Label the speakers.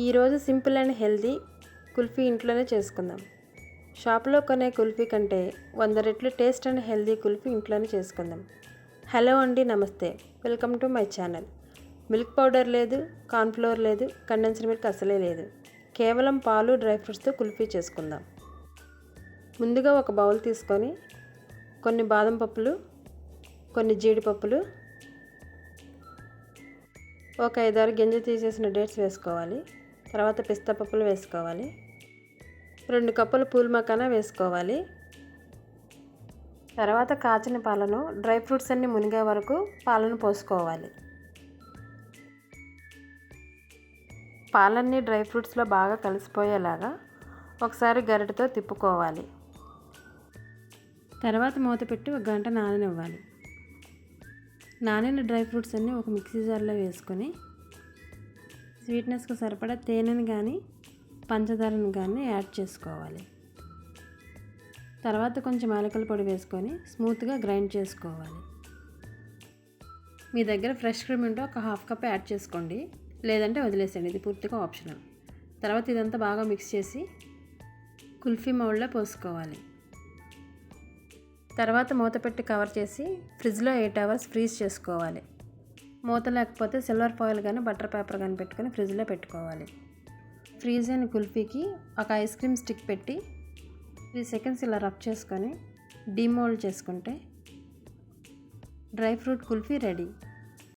Speaker 1: ఈరోజు simple and healthy kulfi ఇంట్లోనే చేసుకుందాం. షాప్లో కొనే కుల్ఫీ కంటే 100 రెట్లు టేస్ట్ అండ్ హెల్తీ కుల్ఫీ ఇంట్లోనే చేసుకుందాం. హలో అండి, నమస్తే, welcome to my channel. Milk powder లేదు, కార్న్ఫ్లోర్ లేదు, కండెన్స్డ్ మిల్క్ అసలే లేదు. కేవలం పాలు, డ్రై ఫ్రూట్స్తో కుల్ఫీ చేసుకుందాం. ముందుగా ఒక బౌల్ తీసుకొని కొన్ని బాదం పప్పులు, కొన్ని జీడిపప్పులు, ఒక 5-6 గింజ తీసేసిన డేట్స్ వేసుకోవాలి. తర్వాత పిస్తా పప్పులు వేసుకోవాలి. 2 కప్పుల పూల్ మకానా వేసుకోవాలి. తర్వాత కాచిన పాలను, డ్రై ఫ్రూట్స్ అన్నీ మునిగే వరకు పాలను పోసుకోవాలి. పాలన్నీ డ్రై ఫ్రూట్స్లో బాగా కలిసిపోయేలాగా ఒకసారి గరిటెతో తిప్పుకోవాలి. తర్వాత మూత పెట్టి 1 గంట నాననివ్వాలి. నానిన డ్రై ఫ్రూట్స్ అన్నీ ఒక మిక్సీ జార్లో వేసుకొని స్వీట్నెస్కు సరిపడా తేనెను కానీ పంచదారను కానీ యాడ్ చేసుకోవాలి. తర్వాత కొంచెం యాలకుల పొడి వేసుకొని స్మూత్గా గ్రైండ్ చేసుకోవాలి. మీ దగ్గర ఫ్రెష్ క్రీమ్ ఉంటే ఒక 1/2 కప్ యాడ్ చేసుకోండి, లేదంటే వదిలేసేయండి, ఇది పూర్తిగా ఆప్షనల్. తర్వాత ఇదంతా బాగా మిక్స్ చేసి కుల్ఫీ మౌల్డ్లో పోసుకోవాలి. తర్వాత మూత పెట్టి కవర్ చేసి ఫ్రిడ్జ్లో 8 అవర్స్ ఫ్రీజ్ చేసుకోవాలి. మూత లేకపోతే సిల్వర్ ఫాయిల్ కానీ బటర్ పేపర్ కానీ పెట్టుకొని ఫ్రిడ్జ్లో పెట్టుకోవాలి. ఫ్రీజ్ అయిన కుల్ఫీకి ఒక ఐస్ క్రీమ్ స్టిక్ పెట్టి 3 సెకండ్స్ ఇలా రబ్ చేసుకొని డీమోల్డ్ చేసుకుంటే డ్రై ఫ్రూట్ కుల్ఫీ రెడీ.